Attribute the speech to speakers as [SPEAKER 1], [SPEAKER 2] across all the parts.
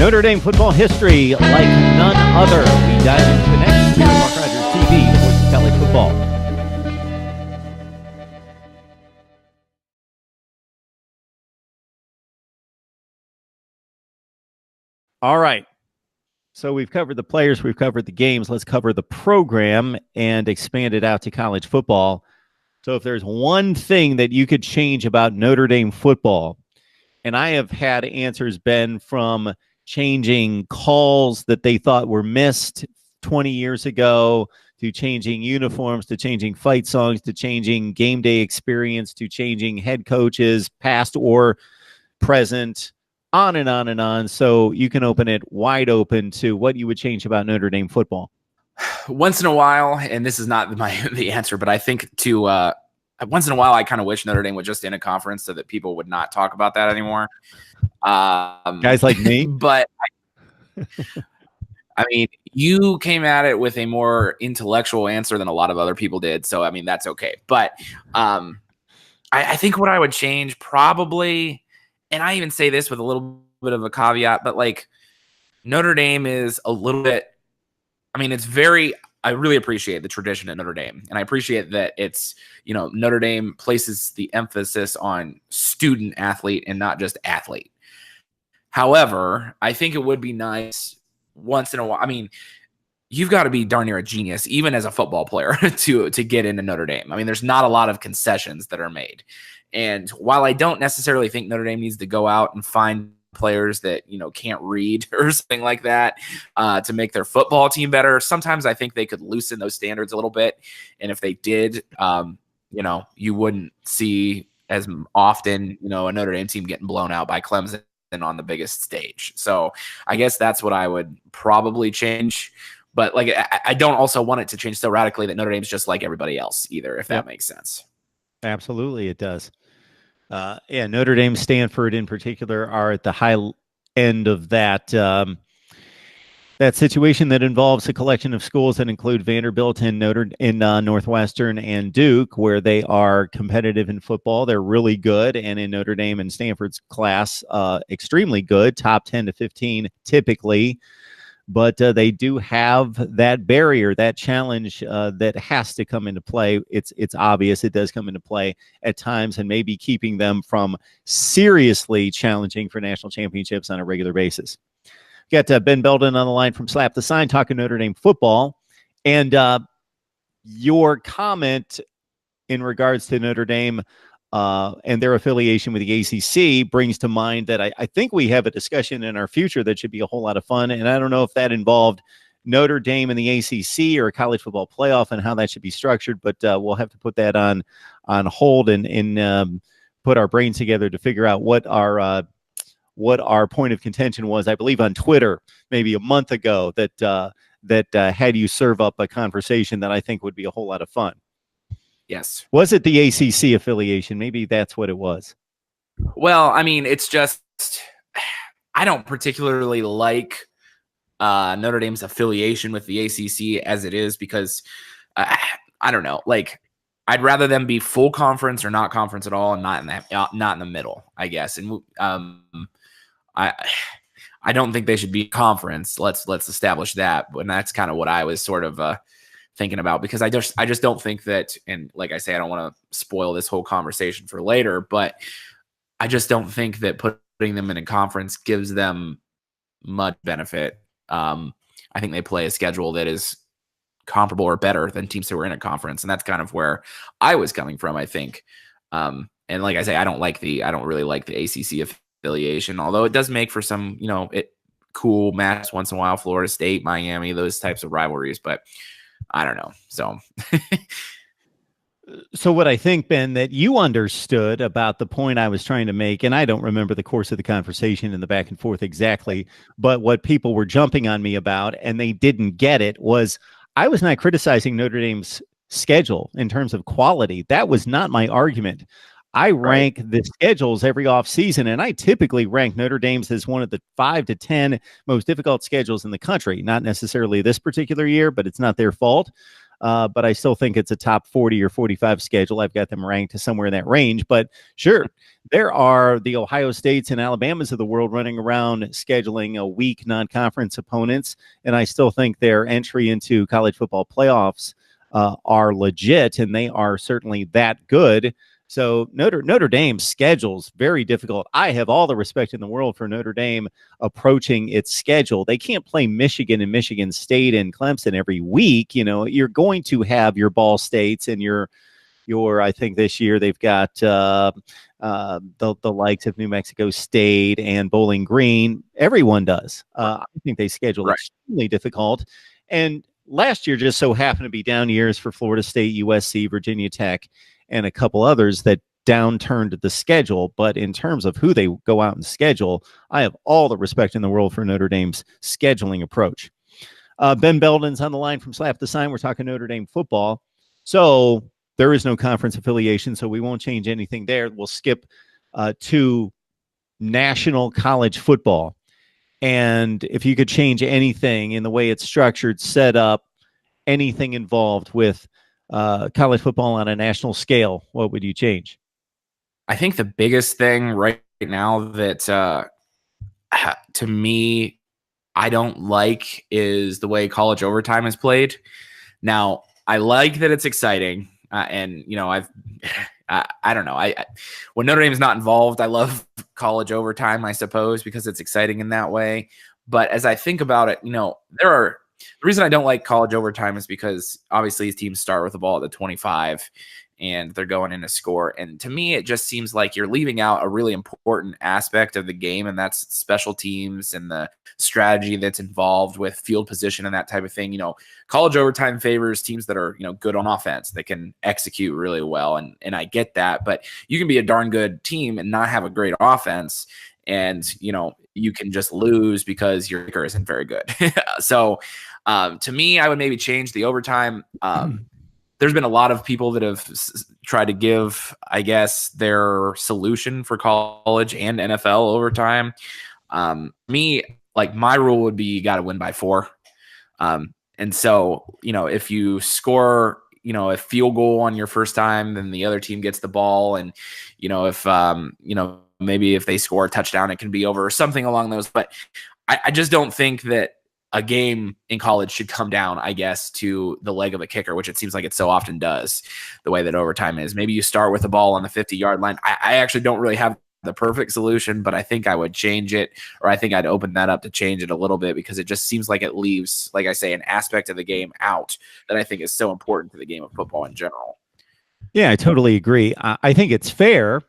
[SPEAKER 1] Notre Dame football history like none other. We dive into the next year of Mark Rogers TV, Voice of College Football. All right. So we've covered the players, we've covered the games. Let's cover the program and expand it out to college football. So if there's one thing that you could change about Notre Dame football, and I have had answers, Ben, from changing calls that they thought were missed 20 years ago, to changing uniforms, to changing fight songs, to changing game day experience, to changing head coaches, past or present, on and on and on. So you can open it wide open to what you would change about Notre Dame football.
[SPEAKER 2] Once in a while, and this is not the answer, but I think once in a while, I kind of wish Notre Dame would just end a conference so that people would not talk about that anymore.
[SPEAKER 1] Guys like me?
[SPEAKER 2] But I mean, you came at it with a more intellectual answer than a lot of other people did. So, I mean, that's okay. But I think what I would change probably, and I even say this with a little bit of a caveat, but like Notre Dame is a little bit, I mean, I really appreciate the tradition at Notre Dame. And I appreciate that it's, Notre Dame places the emphasis on student athlete and not just athlete. However, I think it would be nice once in a while. I mean, you've got to be darn near a genius, even as a football player, to get into Notre Dame. I mean, there's not a lot of concessions that are made. And while I don't necessarily think Notre Dame needs to go out and find players that, can't read or something like that to make their football team better, sometimes I think they could loosen those standards a little bit. And if they did, you wouldn't see as often, a Notre Dame team getting blown out by Clemson on the biggest stage. So I guess that's what I would probably change. But like, I don't also want it to change so radically that Notre Dame's just like everybody else either, if that makes sense.
[SPEAKER 1] Absolutely, it does. Notre Dame, Stanford in particular are at the high end of that situation that involves a collection of schools that include Vanderbilt and Northwestern and Duke, where they are competitive in football. They're really good, and in Notre Dame and Stanford's class, extremely good, top 10 to 15 typically. But they do have that barrier, that challenge that has to come into play. It's obvious it does come into play at times, and maybe keeping them from seriously challenging for national championships on a regular basis. Got Ben Belden on the line from Slap the Sign talking Notre Dame football. And your comment in regards to Notre Dame and their affiliation with the ACC brings to mind that I think we have a discussion in our future that should be a whole lot of fun. And I don't know if that involved Notre Dame and the ACC or a college football playoff and how that should be structured, but we'll have to put that on hold and put our brains together to figure out what our point of contention was. I believe on Twitter maybe a month ago that had you serve up a conversation that I think would be a whole lot of fun.
[SPEAKER 2] Yes.
[SPEAKER 1] Was it the ACC affiliation? Maybe that's what it was.
[SPEAKER 2] Well, I mean, it's just, I don't particularly like Notre Dame's affiliation with the ACC as it is, because I don't know, like I'd rather them be full conference or not conference at all, and not in the middle, I guess. And I don't think they should be conference. Let's establish that. And that's kind of what I was sort of thinking about, because I just don't think that, and like I say, I don't want to spoil this whole conversation for later, but I just don't think that putting them in a conference gives them much benefit. I think they play a schedule that is comparable or better than teams who are in a conference, and that's kind of where I was coming from, I think. And like I say, I don't really like the ACC affiliation, although it does make for some, cool matches once in a while, Florida State, Miami, those types of rivalries, but I don't know.
[SPEAKER 1] So what I think, Ben, that you understood about the point I was trying to make, and I don't remember the course of the conversation and the back and forth exactly, but what people were jumping on me about, and they didn't get it, was I was not criticizing Notre Dame's schedule in terms of quality. That was not my argument. I rank the schedules every offseason, and I typically rank Notre Dame's as one of the 5 to 10 most difficult schedules in the country. Not necessarily this particular year, but it's not their fault. but I still think it's a top 40 or 45 schedule. I've got them ranked to somewhere in that range. But sure, there are the Ohio States and Alabamas of the world running around scheduling a weak non-conference opponents, and I still think their entry into college football playoffs are legit, and they are certainly that good. So Notre Dame's schedule's very difficult. I have all the respect in the world for Notre Dame approaching its schedule. They can't play Michigan and Michigan State and Clemson every week. You know, you're going to have your Ball States and your I think this year they've got the likes of New Mexico State and Bowling Green. Everyone does. I think they schedule extremely difficult. And last year just so happened to be down years for Florida State, USC, Virginia Tech, and a couple others that downturned the schedule. But in terms of who they go out and schedule, I have all the respect in the world for Notre Dame's scheduling approach. Ben Belden's on the line from Slap the Sign. We're talking Notre Dame football. So there is no conference affiliation, so we won't change anything there. We'll skip to national college football. And if you could change anything in the way it's structured, set up, anything involved with college football on a national scale, what would you change?
[SPEAKER 2] I think the biggest thing right now that to me I don't like is the way college overtime is played. Now, I like that it's exciting, and you know, I don't know. When Notre Dame is not involved, I love college overtime, I suppose, because it's exciting in that way. But as I think about it, you know, the reason I don't like college overtime is because obviously these teams start with the ball at the 25 and they're going in to score. And to me, it just seems like you're leaving out a really important aspect of the game, and that's special teams and the strategy that's involved with field position and that type of thing. You know, college overtime favors teams that are, you know, good on offense, that can execute really well. And I get that, but you can be a darn good team and not have a great offense. And, you know, you can just lose because your kicker isn't very good. So to me, I would maybe change the overtime. There's been a lot of people that have tried to give, I guess, their solution for college and NFL overtime. Me, like, my rule would be you got to win by 4. And so, you know, if you score, you know, a field goal on your first time, then the other team gets the ball. And, you know, if, you know, maybe if they score a touchdown, it can be over or something along those. But I just don't think that a game in college should come down, I guess, to the leg of a kicker, which it seems like it so often does, the way that overtime is. Maybe you start with the ball on the 50-yard line. I actually don't really have the perfect solution, but I think I would change it, or I think I'd open that up to change it a little bit, because it just seems like it leaves, like I say, an aspect of the game out that I think is so important to the game of football in general.
[SPEAKER 1] Yeah, I totally agree. I think it's fair.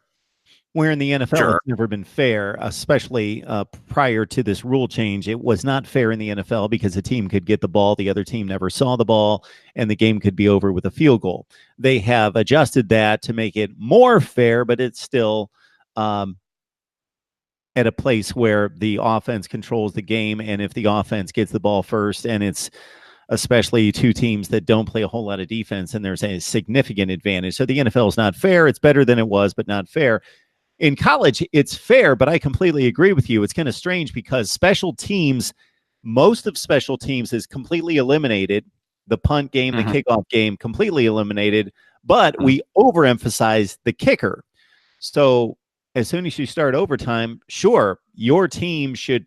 [SPEAKER 1] Where in the NFL,
[SPEAKER 2] Sure.
[SPEAKER 1] It's never been fair, especially prior to this rule change. It was not fair in the NFL because a team could get the ball, the other team never saw the ball, and the game could be over with a field goal. They have adjusted that to make it more fair, but it's still at a place where the offense controls the game, and if the offense gets the ball first, and it's especially two teams that don't play a whole lot of defense, and there's a significant advantage. So the NFL is not fair. It's better than it was, but not fair. In college, it's fair, but I completely agree with you. It's kind of strange because special teams, most of special teams is completely eliminated. The punt game, the kickoff game, completely eliminated, but we overemphasize the kicker. So as soon as you start overtime, sure, your team should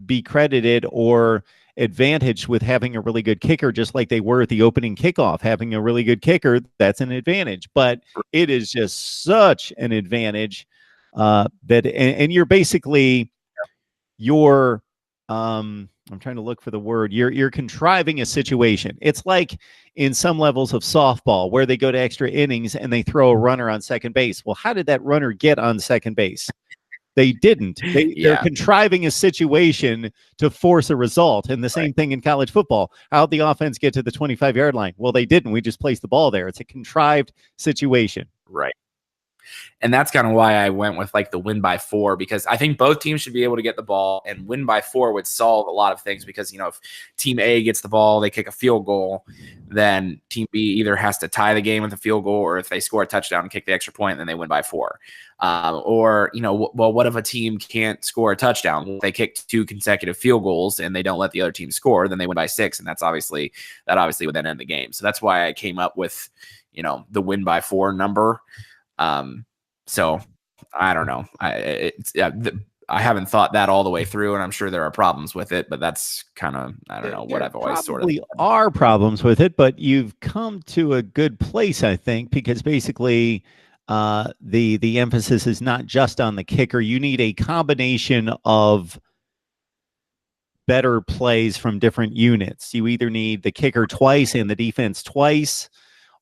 [SPEAKER 1] be credited or advantaged with having a really good kicker, just like they were at the opening kickoff. Having a really good kicker, that's an advantage. But it is just such an advantage and you're basically I'm trying to look for the word. You're contriving a situation. It's like in some levels of softball where they go to extra innings and they throw a runner on second base. Well, how did that runner get on second base? They didn't. They're contriving a situation to force a result. And the same thing in college football. How'd the offense get to the 25-yard line? Well, they didn't. We just placed the ball there. It's a contrived situation.
[SPEAKER 2] Right. And that's kind of why I went with like the win by 4, because I think both teams should be able to get the ball, and win by 4 would solve a lot of things, because, if team A gets the ball, they kick a field goal, then team B either has to tie the game with a field goal, or if they score a touchdown and kick the extra point, then they win by 4. Or, well, what if a team can't score a touchdown? Well, they kick 2 consecutive field goals and they don't let the other team score, then they win by 6. And that obviously would then end the game. So that's why I came up with, the win by 4 number. So I don't know. I haven't thought that all the way through, and I'm sure there are problems with it, but that's kind of, I don't know, what I've always sort of.
[SPEAKER 1] Are problems with it, but you've come to a good place, I think, because basically the emphasis is not just on the kicker. You need a combination of better plays from different units. You either need the kicker twice and the defense twice,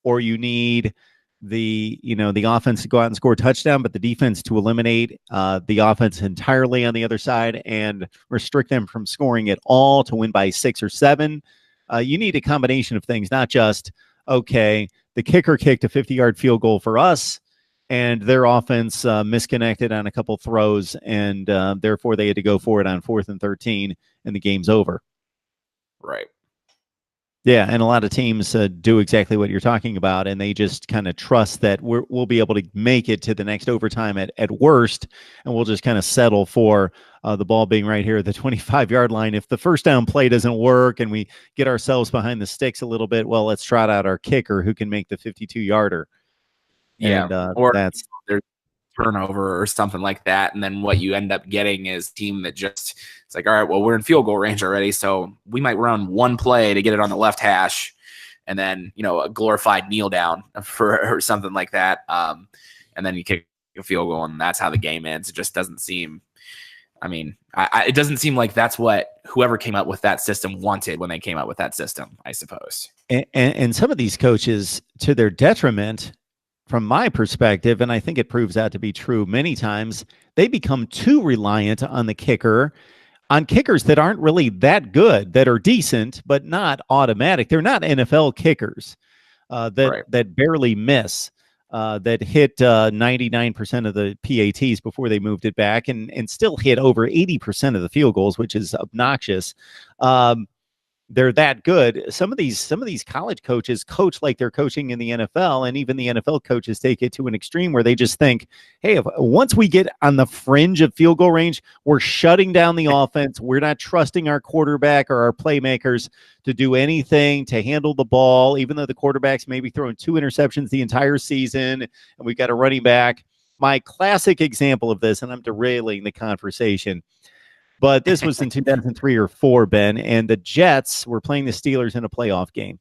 [SPEAKER 1] or you need the offense to go out and score a touchdown, but the defense to eliminate the offense entirely on the other side and restrict them from scoring at all to win by 6 or 7. You need a combination of things, not just, okay, the kicker kicked a 50-yard field goal for us, and their offense misconnected on a couple throws, and therefore they had to go for it on 4th and 13, and the game's over.
[SPEAKER 2] Right.
[SPEAKER 1] Yeah, and a lot of teams do exactly what you're talking about, and they just kind of trust that we'll be able to make it to the next overtime at worst, and we'll just kind of settle for the ball being right here at the 25-yard line. If the first down play doesn't work and we get ourselves behind the sticks a little bit, well, let's trot out our kicker who can make the 52-yarder.
[SPEAKER 2] Yeah,
[SPEAKER 1] and,
[SPEAKER 2] or
[SPEAKER 1] that's
[SPEAKER 2] there's turnover or something like that, and then what you end up getting is a team that just, it's like, all right, well, we're in field goal range already, so we might run one play to get it on the left hash, and then a glorified kneel down or something like that, and then you kick a field goal, and that's how the game ends. It just doesn't seem. I mean, it doesn't seem like that's what whoever came up with that system wanted when they came up with that system, I suppose.
[SPEAKER 1] And some of these coaches, to their detriment, from my perspective, and I think it proves that to be true many times, they become too reliant on the kicker, on kickers that aren't really that good, that are decent, but not automatic. They're not NFL kickers that barely miss, that hit 99% of the PATs before they moved it back, and still hit over 80% of the field goals, which is obnoxious. They're that good. Some of these college coaches coach like they're coaching in the NFL, and even the NFL coaches take it to an extreme where they just think, hey, once we get on the fringe of field goal range, we're shutting down the offense. We're not trusting our quarterback or our playmakers to do anything to handle the ball, even though the quarterback's maybe throwing 2 interceptions the entire season, and we've got a running back. My classic example of this, and I'm derailing the conversation, but this was in 2003 or 4, Ben, and the Jets were playing the Steelers in a playoff game.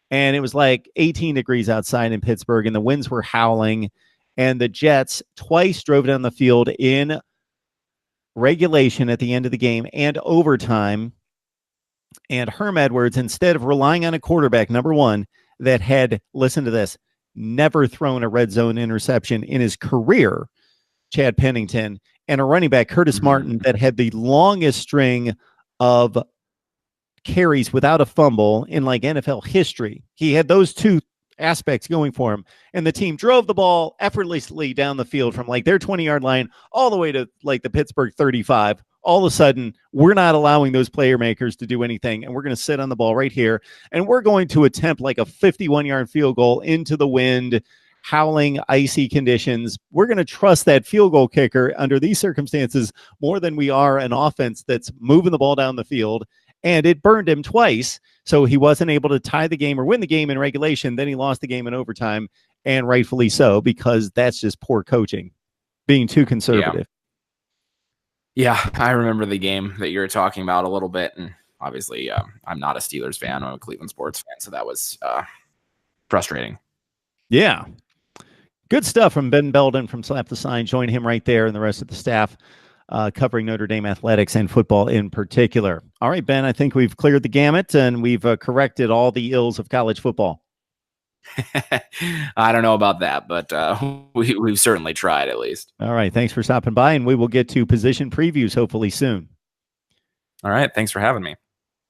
[SPEAKER 1] And it was like 18 degrees outside in Pittsburgh, and the winds were howling. And the Jets twice drove down the field in regulation at the end of the game and overtime. And Herm Edwards, instead of relying on a quarterback, number one, that had, listen to this, never thrown a red zone interception in his career, Chad Pennington, and a running back, Curtis Martin, that had the longest string of carries without a fumble in like NFL history. He had those two aspects going for him, and the team drove the ball effortlessly down the field from like their 20-yard line all the way to like the Pittsburgh 35. All of a sudden, we're not allowing those player makers to do anything, and we're going to sit on the ball right here, and we're going to attempt like a 51-yard field goal into the wind, howling, icy conditions. We're going to trust that field goal kicker under these circumstances more than we are an offense that's moving the ball down the field. And it burned him twice, so he wasn't able to tie the game or win the game in regulation. Then he lost the game in overtime, and rightfully so, because that's just poor coaching, being too conservative.
[SPEAKER 2] Yeah, I remember the game that you were talking about a little bit, and obviously I'm not a Steelers fan. I'm a Cleveland sports fan, so that was frustrating.
[SPEAKER 1] Yeah. Good stuff from Ben Belden from Slap the Sign. Join him right there and the rest of the staff covering Notre Dame athletics and football in particular. All right, Ben, I think we've cleared the gamut and we've corrected all the ills of college football.
[SPEAKER 2] I don't know about that, but we've certainly tried at least.
[SPEAKER 1] All right, thanks for stopping by, and we will get to position previews hopefully soon.
[SPEAKER 2] All right, thanks for having me.